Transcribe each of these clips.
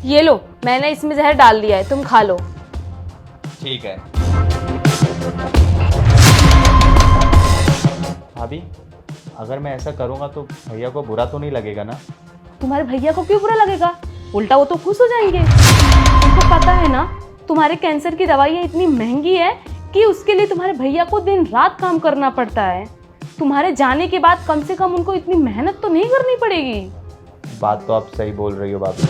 ये लो, मैंने इसमें जहर डाल दिया है, तुम खा लो। ठीक है भाभी, अगर मैं ऐसा करूँगा तो भैया को बुरा तो नहीं लगेगा ना? तुम्हारे भैया को क्यों बुरा लगेगा? उल्टा वो तो खुश हो जाएंगे। तुमको पता है ना, तुम्हारे कैंसर की दवाइयाँ इतनी महंगी है कि उसके लिए तुम्हारे भैया को दिन रात काम करना पड़ता है। तुम्हारे जाने के बाद कम से कम उनको इतनी मेहनत तो नहीं करनी पड़ेगी। बात तो आप सही बोल रही हो भाभी।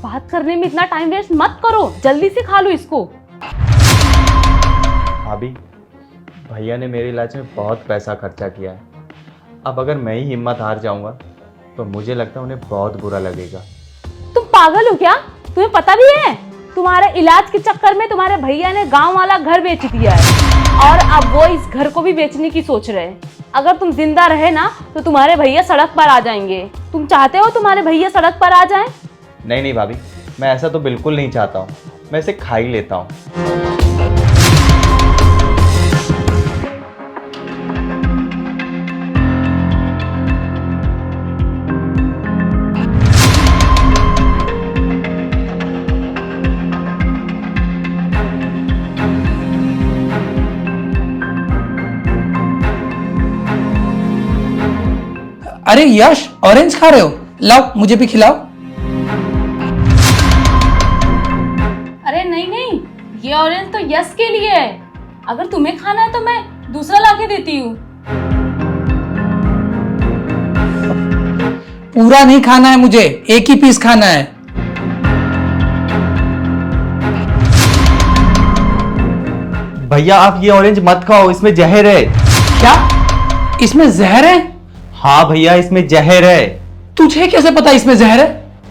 बात करने में इतना टाइम वेस्ट मत करो, जल्दी से खा लो इसको। भाभी, भैया ने मेरे इलाज में बहुत पैसा खर्चा किया है। अब अगर मैं ही हिम्मत हार जाऊंगा तो मुझे लगता है उन्हें बहुत बुरा लगेगा। तुम पागल हो क्या? तुम्हें पता भी है तुम्हारे इलाज के चक्कर में तुम्हारे भैया ने गांव वाला घर बेच दिया है और अब वो इस घर को भी बेचने की सोच रहे हैं। अगर तुम जिंदा रहे ना तो तुम्हारे भैया सड़क पर आ जाएंगे। तुम चाहते हो तुम्हारे भैया सड़क पर आ जाएं? नहीं नहीं भाभी, मैं ऐसा तो बिल्कुल नहीं चाहता हूँ। मैं इसे खा ही लेता हूँ। अरे यश, ऑरेंज खा रहे हो? लाओ मुझे भी खिलाओ। अरे नहीं नहीं, ये ऑरेंज तो यश के लिए है। अगर तुम्हें खाना है तो मैं दूसरा लाके देती हूँ। पूरा नहीं खाना है मुझे, एक ही पीस खाना है। भैया आप ये ऑरेंज मत खाओ, इसमें जहर है। क्या इसमें जहर है? हाँ भैया, इसमें जहर है। तुझे कैसे पता इसमें जहर है?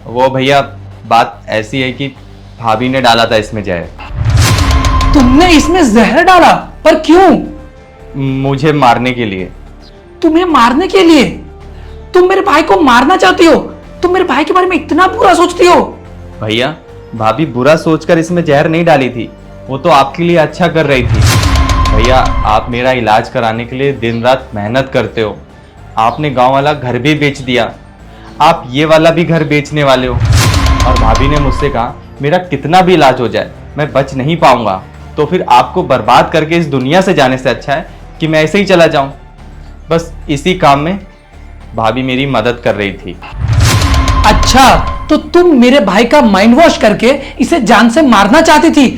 वो भैया, बात ऐसी है कि भाभी ने डाला था इसमें जहर। तुमने इसमें जहर डाला? पर क्यों? मुझे मारने के लिए। तुम्हें मारने के लिए? तुम मेरे भाई को मारना चाहती हो? तुम मेरे भाई के बारे में इतना बुरा सोचती हो? भैया, भाभी बुरा सोचकर इसमें जहर नहीं डाली थी, वो तो आपके लिए अच्छा कर रही थी। भैया, आप मेरा इलाज कराने के लिए दिन रात मेहनत करते हो। आपने गांव वाला घर भी बेच दिया, आप ये वाला भी घर बेचने वाले हो। और भाभी ने मुझसे कहा मेरा कितना भी इलाज हो जाए मैं बच नहीं पाऊंगा, तो फिर आपको बर्बाद करके इस दुनिया से जाने से अच्छा है कि मैं ऐसे ही चला जाऊं। बस इसी काम में भाभी मेरी मदद कर रही थी। अच्छा, तो तुम मेरे भाई का माइंड वॉश करके इसे जान से मारना चाहती थी?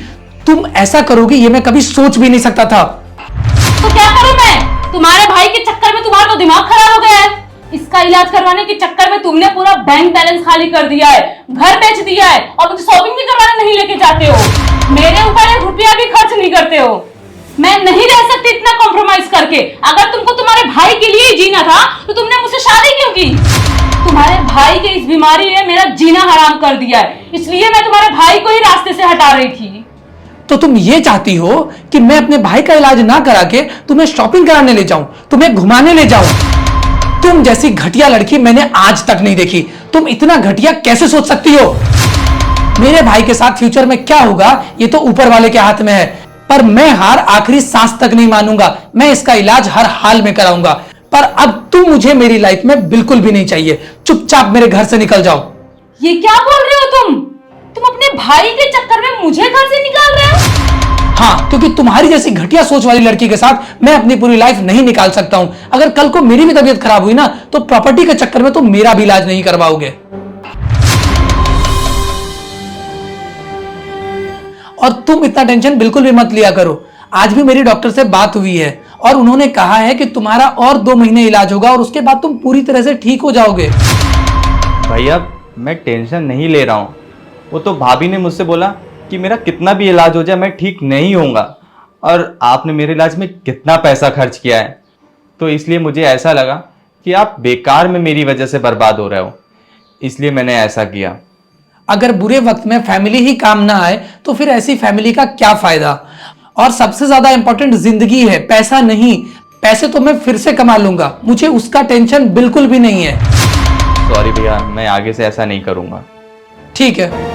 तुम ऐसा करोगी ये मैं कभी सोच भी नहीं सकता था। तो क्या करूं मैं? तुम्हारे भाई के चक्कर में तुम्हारा तो दिमाग खराब हो गया है। इसका इलाज करवाने के चक्कर में तुमने पूरा बैंक बैलेंस खाली कर दिया है, घर बेच दिया है और मुझे शॉपिंग भी करवाने नहीं लेके जाते हो। मेरे ऊपर एक रुपया भी खर्च नहीं करते हो। मैं नहीं रह सकती इतना कॉम्प्रोमाइज करके। अगर तुमको तुम्हारे भाई के लिए ही जीना था तो तुमने मुझसे शादी क्यों की? तुम्हारे भाई के इस बीमारी ने मेरा जीना हराम कर दिया है, इसलिए मैं तुम्हारे भाई को ही रास्ते से हटा रही थी। तो तुम ये चाहती हो कि मैं अपने भाई का इलाज ना करा के तुम्हें शॉपिंग कराने ले जाऊं, तुम्हें घुमाने ले जाऊं? तुम जैसी घटिया लड़की मैंने आज तक नहीं देखी। तुम इतना घटिया कैसे सोच सकती हो? मेरे भाई के साथ फ्यूचर में क्या होगा ये तो ऊपर वाले के हाथ में है, पर मैं हार आखिरी सांस तक नहीं मानूंगा। मैं इसका इलाज हर हाल में कराऊंगा। पर अब तुम मुझे मेरी लाइफ में बिल्कुल भी नहीं चाहिए। चुपचाप मेरे घर से निकल जाओ। ये क्या बोल रहे हो तुम? तुम अपने भाई के चक्कर में मुझे घर से निकाल रहे हो? हाँ, क्योंकि तुम्हारी जैसी घटिया सोच वाली लड़की के साथ मैं अपनी पूरी लाइफ नहीं निकाल सकता हूं। अगर कल को मेरी भी तबीयत खराब हुई ना तो प्रॉपर्टी के चक्कर में तुम मेरा भी इलाज नहीं करवाओगे। और तुम इतना टेंशन बिल्कुल भी मत लिया करो। आज भी मेरी डॉक्टर से बात हुई है और उन्होंने कहा है कि तुम्हारा और 2 महीने इलाज होगा और उसके बाद तुम पूरी तरह से ठीक हो जाओगे। भैया, मैं टेंशन नहीं ले रहा हूँ। वो तो भाभी ने मुझसे बोला कि मेरा कितना भी इलाज हो जाए मैं ठीक नहीं होऊंगा, और आपने मेरे इलाज में कितना पैसा खर्च किया है, तो इसलिए मुझे ऐसा लगा कि आप बेकार में मेरी वजह से बर्बाद हो रहे हो, इसलिए मैंने ऐसा किया। अगर बुरे वक्त में फैमिली ही काम ना आए तो फिर ऐसी फैमिली का क्या फायदा? और सबसे ज्यादा इंपॉर्टेंट जिंदगी है, पैसा नहीं। पैसे तो मैं फिर से कमा लूंगा, मुझे उसका टेंशन बिल्कुल भी नहीं है। सॉरी भैया, मैं आगे से ऐसा नहीं करूंगा। ठीक है।